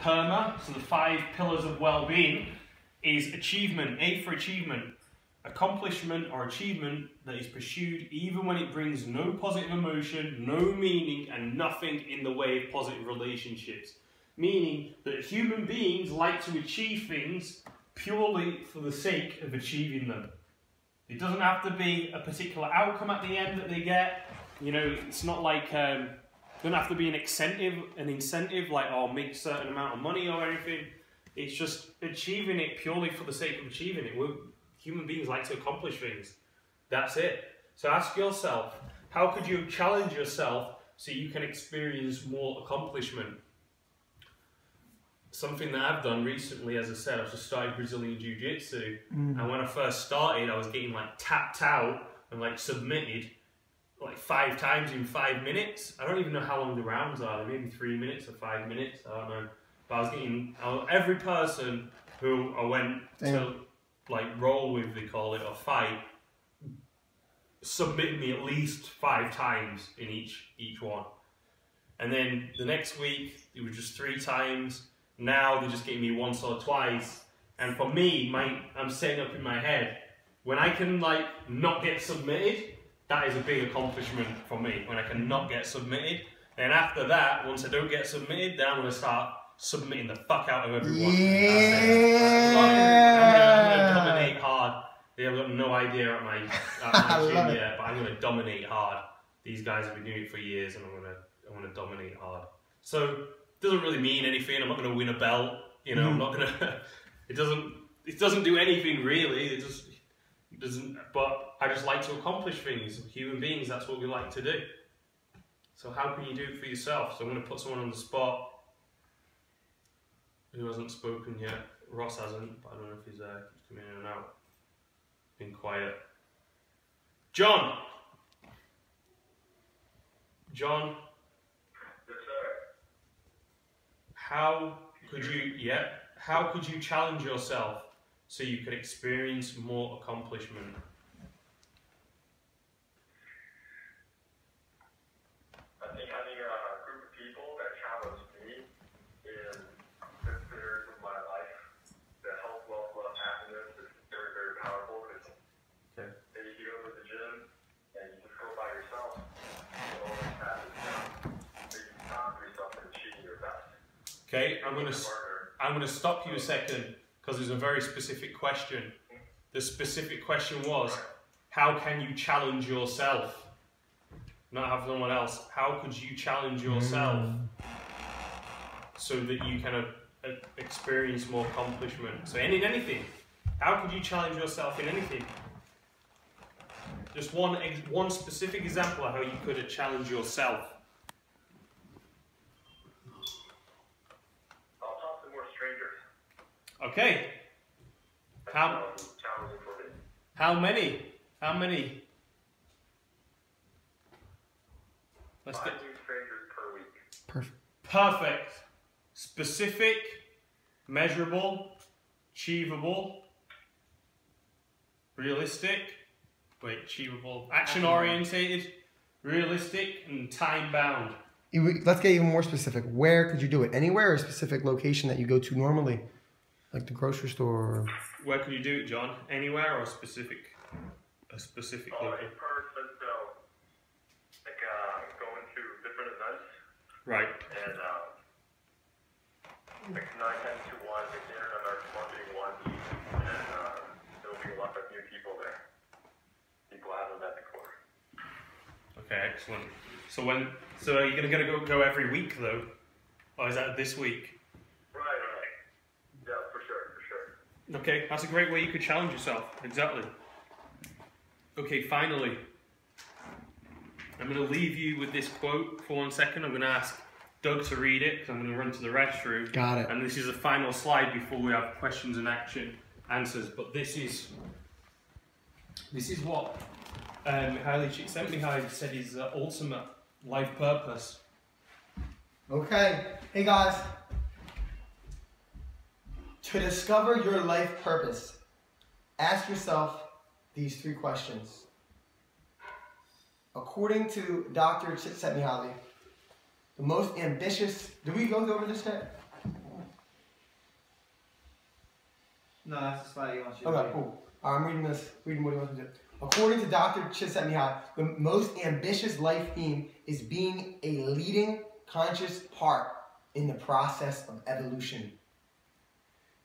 PERMA, so the 5 pillars of well-being, is achievement. A for achievement. Accomplishment or achievement that is pursued even when it brings no positive emotion, no meaning, and nothing in the way of positive relationships. Meaning that human beings like to achieve things purely for the sake of achieving them. It doesn't have to be a particular outcome at the end that they get. You know, it's not like, it doesn't have to be an incentive like, oh, make a certain amount of money or anything. It's just achieving it purely for the sake of achieving it. Human beings like to accomplish things. That's it. So ask yourself, how could you challenge yourself so you can experience more accomplishment? Something that I've done recently, as I said, I've just started Brazilian Jiu-Jitsu. And when I first started, I was getting like tapped out and like submitted like 5 times in 5 minutes. I don't even know how long the rounds are. Maybe 3 minutes or 5 minutes. I don't know. But I was getting every person who I went to like roll with, they call it, or fight, submitted me at least 5 times in each one. And then the next week it was just 3 times. Now they're just getting me once or twice. And for me, I'm setting up in my head, when I can like not get submitted, that is a big accomplishment for me. When I can not get submitted. And after that, once I don't get submitted, then I'm going to start submitting the fuck out of everyone. Yeah. I'm going to dominate hard. They have got no idea at my gym yet, but I'm going to dominate hard. These guys have been doing it for years, and I'm going to dominate hard. So it doesn't really mean anything. I'm not going to win a belt. You know, I'm not going to. It doesn't do anything really. It doesn't. But I just like to accomplish things. Human beings, that's what we like to do. So how can you do it for yourself? So I'm going to put someone on the spot who hasn't spoken yet. Ross hasn't, but I don't know if he's there. He's coming in and out. Been quiet. John! John? Yes, sir. How could you challenge yourself so you could experience more accomplishment? I think having a group of people that challenge me in different areas of my life, the health, wealth, love, happiness is very, very powerful. Because maybe you go to the gym and you just go by yourself, and all this happens down. Maybe you stop yourself from achieving your best. Okay, I'm going to stop you a second because there's a very specific question. The specific question was, how can you challenge yourself? Not have someone else. How could you challenge yourself so that you can experience more accomplishment? So in anything, how could you challenge yourself in anything? Just one specific example of how you could challenge yourself. I'll talk to more strangers. Okay. How many? How many? Let's 5 get new strangers per week. perfect. Specific, measurable, achievable, realistic. Wait, achievable, action orientated, realistic, and time bound. Let's get even more specific. Where could you do it? Anywhere, or a specific location that you go to normally? Like the grocery store? Where could you do it, John? Anywhere or a specific location? In person, so like going to different events. Right. And like 9, 10 to 1, like the internet arts marketing 1, and there'll be a lot of new people there. People haven't met before. Okay, excellent. So are you gonna go every week though, or is that this week? Right. Yeah, for sure. Okay, that's a great way you could challenge yourself. Exactly. Okay, finally, I'm going to leave you with this quote for 1 second. I'm going to ask Doug to read it because I'm going to run to the restroom. Got it. And this is the final slide before we have questions and answers. But this is what Mihaly Csikszentmihalyi said is the ultimate life purpose. Okay. Hey guys. To discover your life purpose, ask yourself these 3 questions. According to Dr. Csikszentmihalyi, the most ambitious... Did we go over this yet? No, that's the spot you want you to Okay, read. cool. I'm reading this. Reading what he wants me to do. According to Dr. Csikszentmihalyi, the most ambitious life theme is being a leading conscious part in the process of evolution.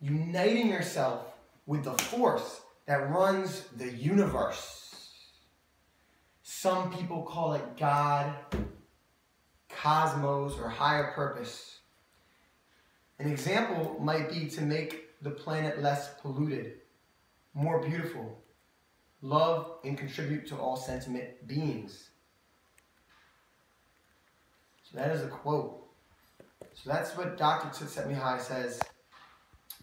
Uniting yourself with the force that runs the universe. Some people call it God, cosmos, or higher purpose. An example might be to make the planet less polluted, more beautiful, love and contribute to all sentient beings. So that is a quote. So that's what Dr. Csikszentmihalyi says.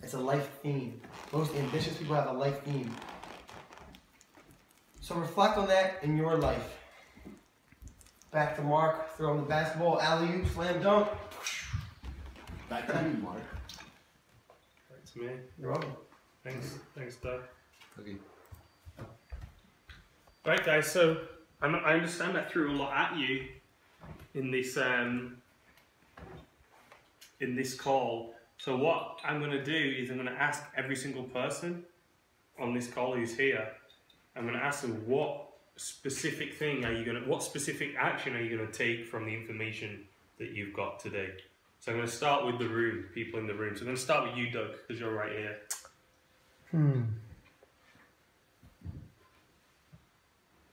It's a life theme. Most ambitious people have a life theme. So reflect on that in your life. Back to Mark, throw him the basketball, alley-oop, slam dunk. Back to you, Mark. Back to me. You're welcome. Thanks, Doug. Okay. Right, guys. So I understand I threw a lot at you in this call. So what I'm going to do is I'm going to ask every single person on this call who's here. I'm going to ask them what specific action are you going to take from the information that you've got today. So I'm going to start with the room, people in the room. So I'm going to start with you, Doug, because you're right here.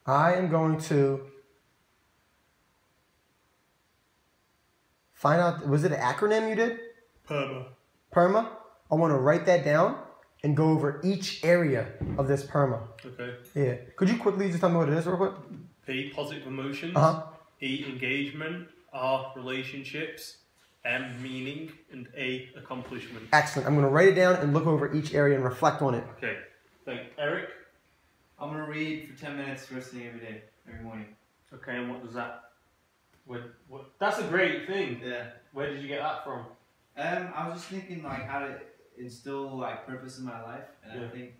I am going to find out, was it an acronym you did? PERMA. PERMA? I want to write that down and go over each area of this PERMA. Okay. Yeah. Could you quickly just tell me what it is real quick? P, positive emotions. Uh-huh. E, engagement. R, relationships. M, meaning. And A, accomplishment. Excellent. I'm going to write it down and look over each area and reflect on it. Okay. Thank Eric. I'm gonna read for 10 minutes first thing every day, every morning. Okay, and what does that? What? That's a great thing. Yeah. Where did you get that from? I was just thinking like how to instill like purpose in my life, and Yeah. I think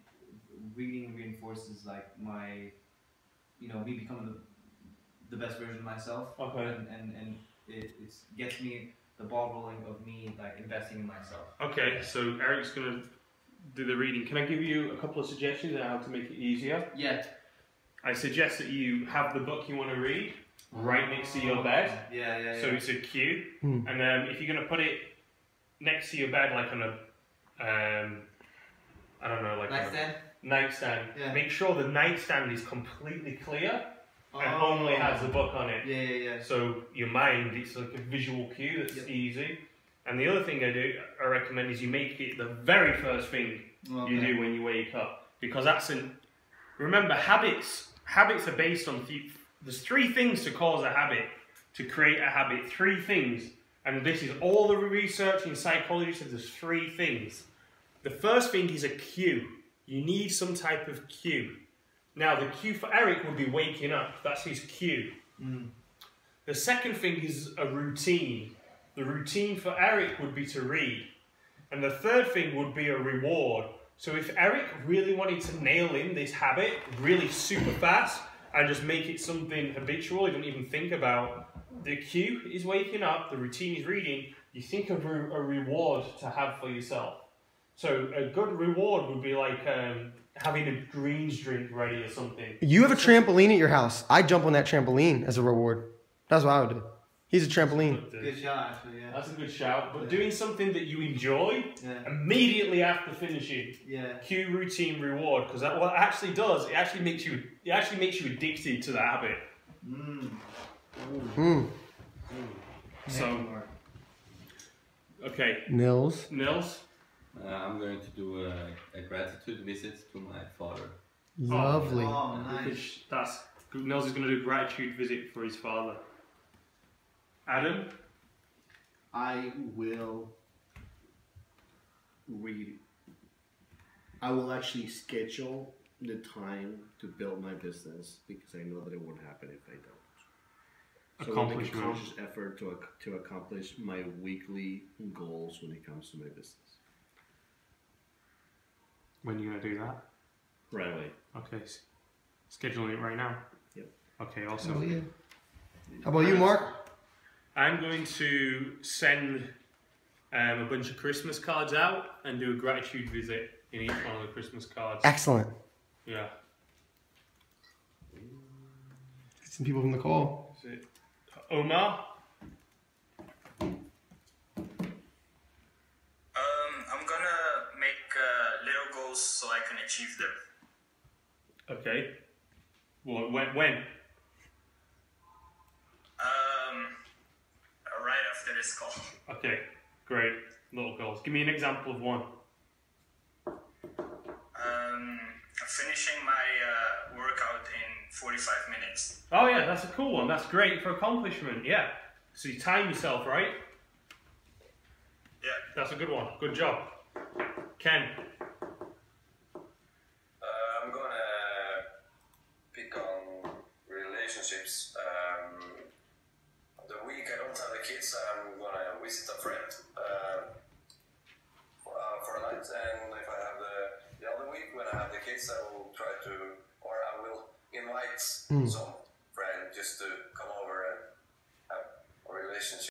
reading reinforces like my, me becoming the best version of myself. Okay. And it gets me the ball rolling of me like investing in myself. Okay, so Eric's gonna do the reading. Can I give you a couple of suggestions on how to make it easier? Yeah. I suggest that you have the book you want to read right next to your bed. Yeah. So it's a cue. And if you're going to put it next to your bed, like on a, I don't know, like Nightstand? a nightstand, Yeah. make sure the nightstand is completely clear and only has the book on it. Yeah. So your mind, it's like a visual cue that's easy. And the other thing I recommend is you make it the very first thing you do when you wake up. Because remember, habits are based on, there's 3 things to cause a habit, to create a habit, 3 things. And this is all the research in psychology says there's 3 things. The first thing is a cue. You need some type of cue. Now the cue for Eric would be waking up, that's his cue. The second thing is a routine. The routine for Eric would be to read. And the third thing would be a reward. So if Eric really wanted to nail in this habit really super fast and just make it something habitual, he didn't even think about, the cue is waking up, the routine is reading, you think of a reward to have for yourself. So a good reward would be like having a greens drink ready or something. You have a trampoline at your house. I jump on that trampoline as a reward. That's what I would do. He's a trampoline. Good shot, actually. Yeah. That's a good shout. But doing something that you enjoy Yeah. immediately after finishing. Yeah. Cue, routine, reward. Because what it actually does, it actually makes you addicted to the habit. So, okay, Nils. I'm going to do a gratitude visit to my father. Lovely. Oh, nice. Nels is going to do a gratitude visit for his father. Adam? I will read. I will actually schedule the time to build my business because I know that it won't happen if I don't. So I'll make a conscious effort to accomplish my weekly goals when it comes to my business. When are you going to do that? Right away. Okay, scheduling it right now? Yep. Okay, awesome. How about you, Mark? I'm going to send a bunch of Christmas cards out and do a gratitude visit in each one of the Christmas cards. Excellent. Yeah. Some people from the call. Is it Omar? I'm gonna make little goals so I can achieve them. Okay. Well, when? Right after this call. Okay, great. Little goals. Give me an example of one. Finishing my workout in 45 minutes. Oh yeah, that's a cool one. That's great for accomplishment. Yeah. So you time yourself, right? Yeah. That's a good one. Good job. Ken. I'm gonna pick on relationships. The week I don't have the kids, I'm gonna visit a friend for a night, and if I have the other week when I have the kids, I will try to, or I will invite some friend just to come over and have a relationship.